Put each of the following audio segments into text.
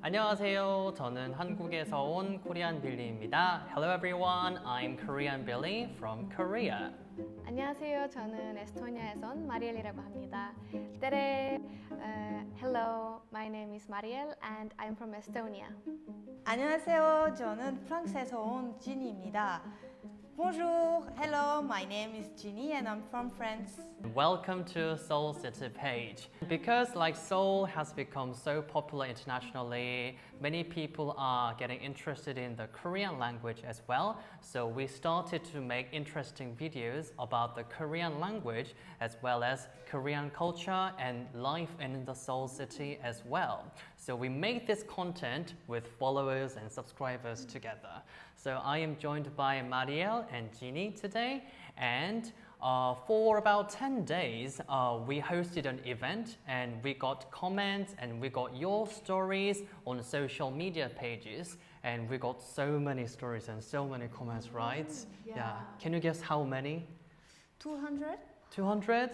안녕하세요. 저는 한국에서 온 코리안 빌리입니다. Hello everyone, I'm Korean Billy from Korea. 안녕하세요. 저는 에스토니아에서 온 마리엘이라고 합니다. Hello, my name is Mariel and I'm from Estonia. 안녕하세요. 저는 프랑스에서 온 지니입니다. Bonjour, hello, my name is Ginny and I'm from France. Welcome to Seoul City page. Because like Seoul has become so popular internationally, many people are getting interested in the Korean language as well. So we started to make interesting videos about the Korean language as well as Korean culture and life in the Seoul City as well. So we made this content with followers and subscribers together. So I am joined by Mariel and Ginny today, and for about 10 days we hosted an event and we got comments and we got your stories on social media pages, and we got so many stories and so many comments, right? Yeah. Can you guess how many? 200? 200?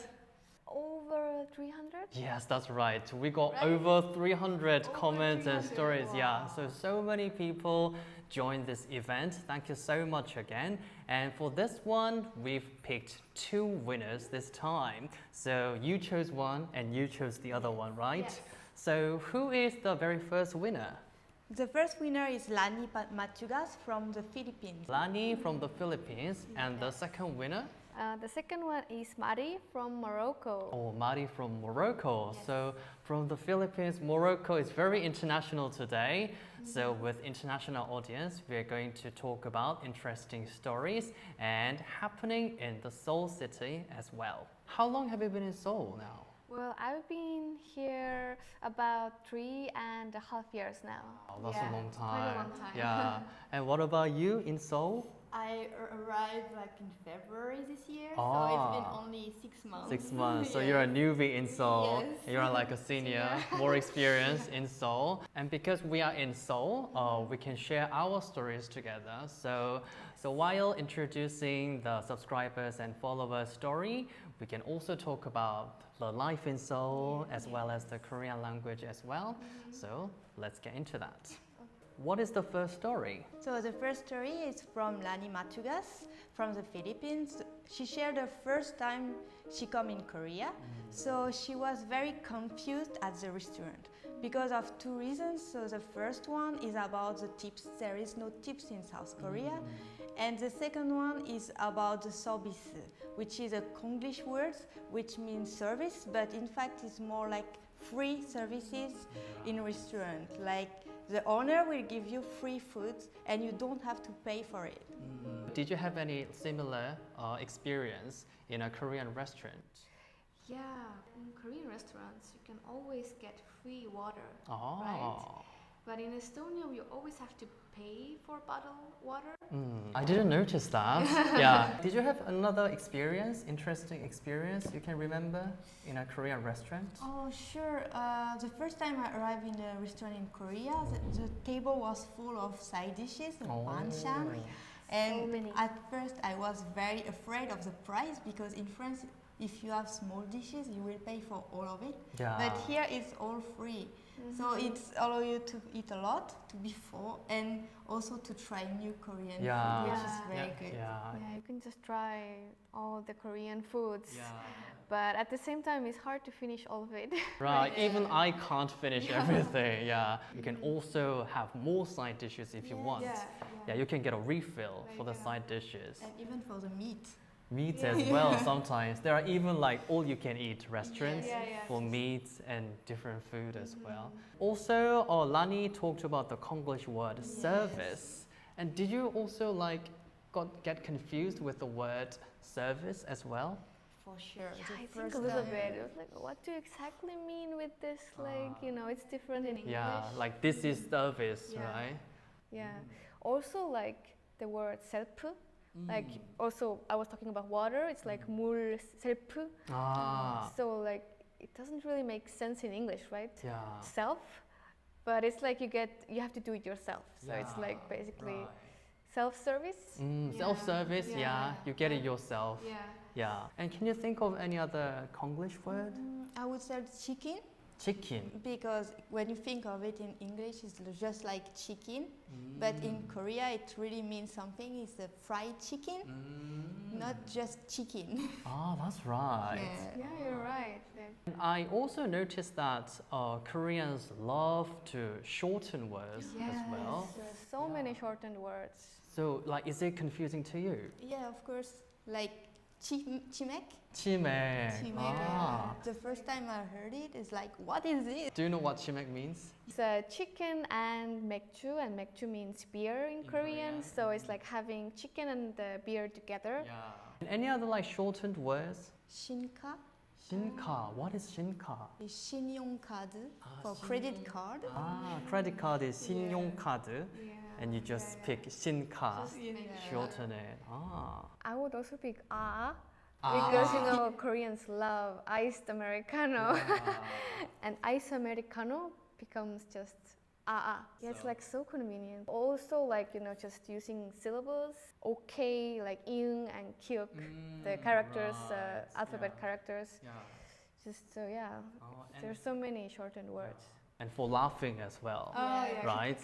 Over 300? Yes, that's right. We got over 300 comments and stories. Wow. Yeah, so many people joined this event. Thank you so much again. And for this one, we've picked 2 winners this time. So you chose one and you chose the other one, right? Yes. So who is the very first winner? The first winner is 𝗵𝗵𝗵𝗵 from the Philippines. Lani from the Philippines. And the second winner? The second one is Mari from Morocco. Oh, Mari from Morocco. Yes. So from the Philippines, Morocco is very international today. So with international audience, we are going to talk about interesting stories and happening in the Seoul City as well. How long have you been in Seoul now? Well, I've been here about 3.5 years now. Oh, that's a long time. Quite a long time. Yeah. And what about you in Seoul? I arrived like in February this year, Oh. so it's been only 6 months. 6 months. So Yes. you're a newbie in Seoul. Yes. You're like a senior, more experienced in Seoul. And because we are in Seoul, we can share our stories together. So while introducing the subscribers and followers' story, we can also talk about the life in Seoul as well as the Korean language as well. So let's get into that. What is the first story? So the first story is from 𝗵𝗵𝗵𝗵 from the Philippines. She shared the first time she come in Korea. So she was very confused at the restaurant because of 2 reasons. So the first one is about the tips. There is no tips in South Korea. And the second one is about the 𝗊𝗶𝗄, which is a Konglish word which means service, but in fact it's more like free services in restaurant. Like the owner will give you free food and you don't have to pay for it. Did you have any similar experience in a Korean restaurant? Yeah, in Korean restaurants, you can always get free water, Oh. right? But in Estonia, you always have to pay for bottled water. I didn't notice that. Yeah. Did you have another experience, interesting experience you can remember in a Korean restaurant? Oh, sure. The first time I arrived in a restaurant in Korea, the table was full of side dishes and banchan. And many. at first I was very afraid of the price because in France, if you have small dishes, you will pay for all of it. Yeah. But here it's all free. So it's allow you to eat a lot, to be full, and also to try new Korean food, which is very good. Yeah. Yeah, you can just try all the Korean foods. Yeah. But at the same time, it's hard to finish all of it. Right, even I can't finish everything. Yeah. You can also have more side dishes if you want. Yeah, you can get a refill for the side dishes. And even for the meat. Meats as well sometimes. There are even like all-you-can-eat restaurants for meats and different food as well. Also, Lani talked about the Konglish word service. And did you also like get confused with the word service as well? For sure. Yeah, I think a little bit. It was like, what do you exactly mean with this? Like, you know, it's different in English. Yeah, like this is service, right? Yeah. Also, like the word 셀프. Like, also, I was talking about water. It's like 물 셀프. So, like, it doesn't really make sense in English, right? Yeah. Self, but it's like you have to do it yourself. So it's like basically self-service. Self-service, yeah. You get it yourself. Yeah. Yeah. And can you think of any other Konglish word? I would say chicken. Chicken. Because when you think of it in English, it's just like chicken, but in Korea it really means something. It's a fried chicken, not just chicken. Oh, that's right. Yeah. Yeah, you're right. I also noticed that Koreans love to shorten words as well. There's so many shortened words. So, like, is it confusing to you? Yeah, of course. Like chimek. Chimek. Ah. The first time I heard it, it's like, what is it? Do you know what chimek means? It's chicken and 맥주 means beer in Korean. So it's like having chicken and the beer together. Yeah. And any other like shortened words? 신카. 신카. What is 신카? Is 신용카드 for credit card. Ah, credit card is 신용카드. And you just pick 신카, shorten it. Ah. I would also pick because you know Koreans love iced Americano. And iced Americano becomes just Yeah, it's like so convenient. Also, like, you know, just using syllables. Okay, like ing and kyuk, the characters, alphabet characters. Just so there's so many shortened words. And for laughing as well, yeah. right?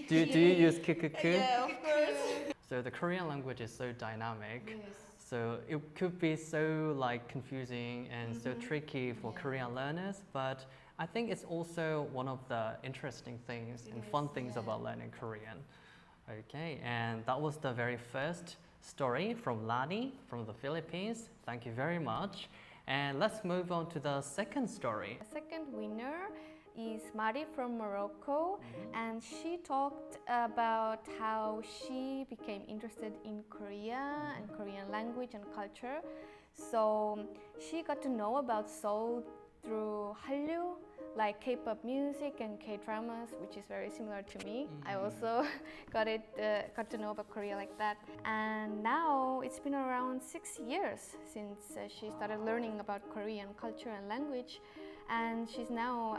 Do you use 𝗂𝗂𝗃? Yeah, of course. So the Korean language is so dynamic. So it could be so like confusing and so tricky for Korean learners, but I think it's also one of the interesting things and fun things about learning Korean. Okay, and that was the very first story from Lani from the Philippines. Thank you very much. And let's move on to the second story. The second winner is Mari from Morocco, and she talked about how she became interested in Korea and Korean language and culture. So she got to know about Seoul through Hallyu, like K-pop music and K-dramas, which is very similar to me. I also got to know about Korea like that. And now it's been around 6 years since she started learning about Korean culture and language. And she's now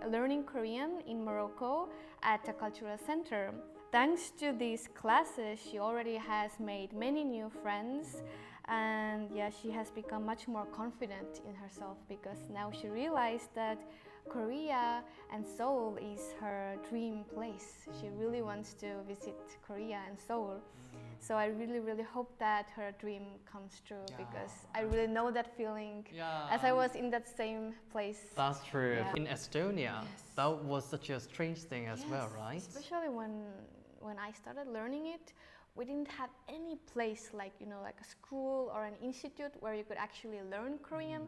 learning Korean in Morocco at a cultural center. Thanks to these classes, she already has made many new friends. And yeah, she has become much more confident in herself because now she realized that Korea and Seoul is her dream place. She really wants to visit Korea and Seoul. So I really, really hope that her dream comes true because I really know that feeling as I was in that same place. That's true. In Estonia, that was such a strange thing as well, right? Especially when I started learning it, we didn't have any place like, you know, like a school or an institute where you could actually learn Korean.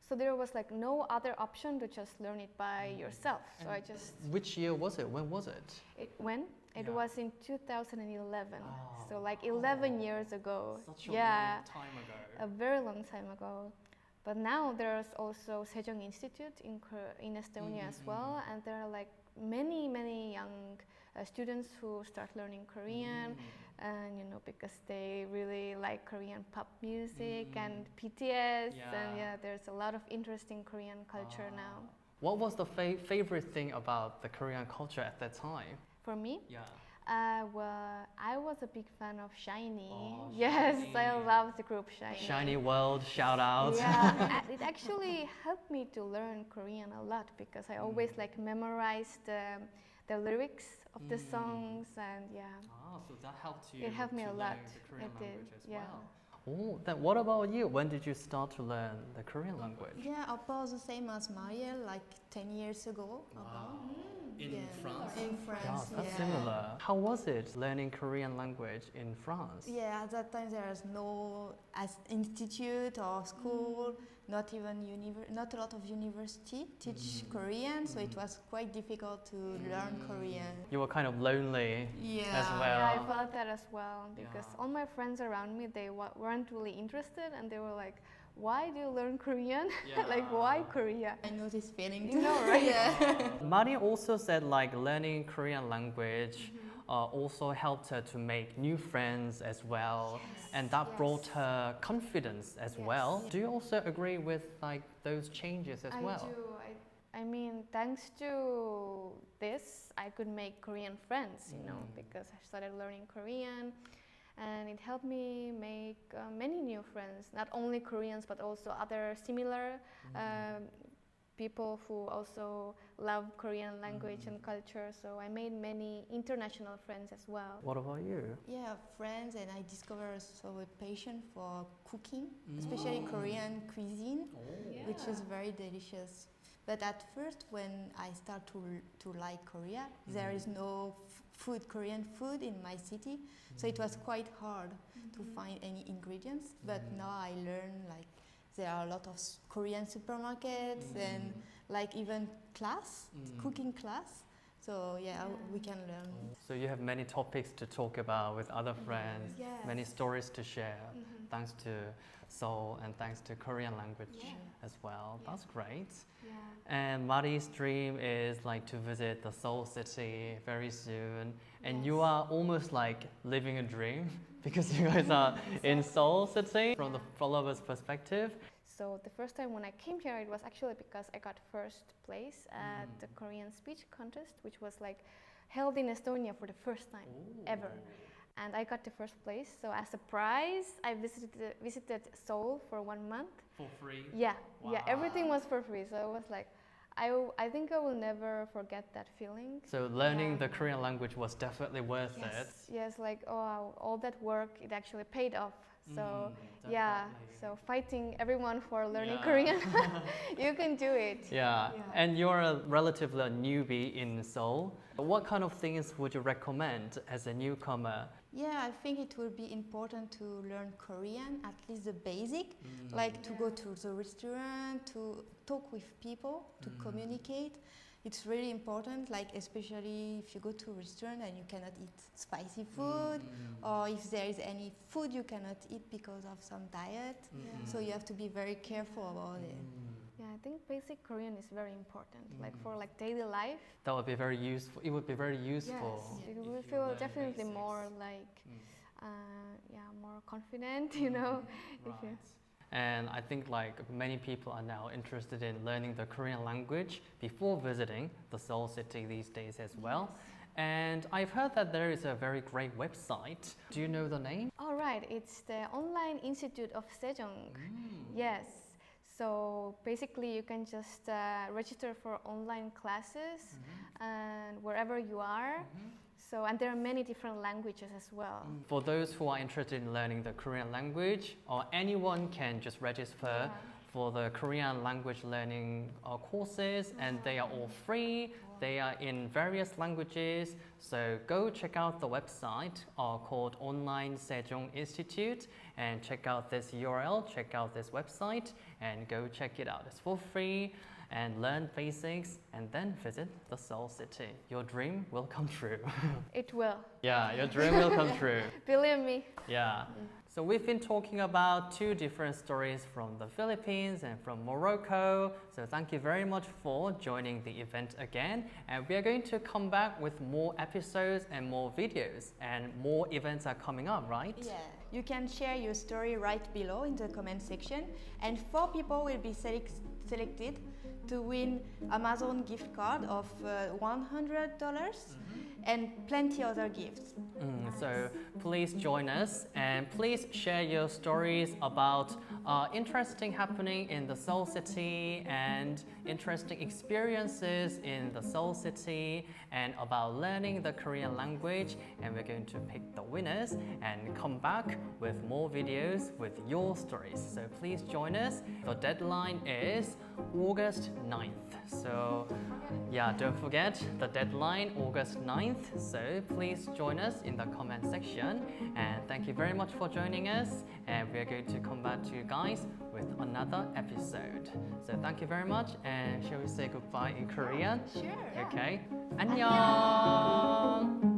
So there was like no other option to just learn it by yourself. So I just... Which year was it? When was it? It was in 2011. So like 11 years ago. Such a long time ago. A very long time ago. But now there's also Sejong Institute in Estonia as well. And there are like many, many young students who start learning Korean. And you know, because they really like Korean pop music and BTS. And there's a lot of interesting Korean culture now. What was the favorite thing about the Korean culture at that time? For me? Well, I was a big fan of 𝗫𝗍. Yes, I love the group 𝗫𝗍. 𝗫𝗍 World, shout out. Yeah, it actually helped me to learn Korean a lot because I always like memorized the lyrics of the songs and so that helped you. It helped me a lot. The Korean language as well. Yeah. Oh, then what about you? When did you start to learn the Korean language? Yeah, about the same as Marielle, like 10 years ago. In France? In France, that's similar. How was it learning Korean language in France? Yeah, at that time there was no institute or school, not a lot of university teach Korean, so it was quite difficult to learn Korean. You were kind of lonely as well. Yeah, I felt that as well because all my friends around me, they weren't really interested and they were like, why do you learn Korean? Like, why Korea? I know this feeling too. You know, right? Mari also said like learning Korean language also helped her to make new friends as well. And that brought her confidence as well. Do you also agree with like those changes as well? I do. I mean, thanks to this, I could make Korean friends, you know, because I started learning Korean. And it helped me make many new friends, not only Koreans, but also other similar people who also love Korean language and culture. So I made many international friends as well. What about you? Yeah, friends, and I discovered also a passion for cooking, especially Korean cuisine, which is very delicious. But at first, when I start to like Korea, there is no Korean food in my city, so it was quite hard to find any ingredients. But now I learn like there are a lot of Korean supermarkets and like even cooking class. So yeah, we can learn. So you have many topics to talk about with other friends, many stories to share, thanks to Seoul and thanks to Korean language as well. That's great. And Mari's dream is like to visit the Seoul City very soon. And you are almost like living a dream because you guys are in Seoul City from the followers' perspective. So the first time when I came here, it was actually because I got first place at the Korean speech contest, which was like held in Estonia for the first time ever. And I got the first place. So as a prize, I visited Seoul for 1 month. For free? Yeah, yeah, everything was for free. So it was like, I think I will never forget that feeling. So learning the Korean language was definitely worth it. Yes, like all that work, it actually paid off. So so fighting everyone for learning Korean, you can do it. And you're a relatively newbie in Seoul. What kind of things would you recommend as a newcomer? Yeah, I think it will be important to learn Korean, at least the basic, like to go to the restaurant, to talk with people, to communicate. It's really important, like especially if you go to a restaurant and you cannot eat spicy food, or if there is any food you cannot eat because of some diet. So you have to be very careful about it. Yeah, I think basic Korean is very important, like for like daily life. That would be very useful. It would be very useful. Yes, you will feel definitely more like, more confident, you know. And I think like many people are now interested in learning the Korean language before visiting the Seoul City these days as well. And I've heard that there is a very great website. Do you know the name? All right, it's the Online Institute of Sejong. Yes. So basically you can just register for online classes and wherever you are. So, and there are many different languages as well. For those who are interested in learning the Korean language, or anyone can just register for the Korean language learning courses, and they are all free. They are in various languages. So go check out the website called Online Sejong Institute and check out this URL, check out this website and go check it out. It's for free. And learn basics and then visit the Seoul City. Your dream will come true. It will. Yeah, your dream will come true. Believe me. Yeah. So we've been talking about 2 different stories from the Philippines and from Morocco. So thank you very much for joining the event again. And we are going to come back with more episodes and more videos. And more events are coming up, right? Yeah. You can share your story right below in the comment section. And 4 people will be selected to win Amazon gift card of $100 and plenty other gifts. So please join us and please share your stories about interesting happening in the Seoul City and interesting experiences in the Seoul City and about learning the Korean language, and we're going to pick the winners and come back with more videos with your stories. So please join us. The deadline is August 9th. So yeah, don't forget the deadline, August 9th. So please join us in the comment section. And thank you very much for joining us. And we are going to come back to you guys with another episode. So thank you very much. And shall we say goodbye in Korean? Sure. Okay. 안녕.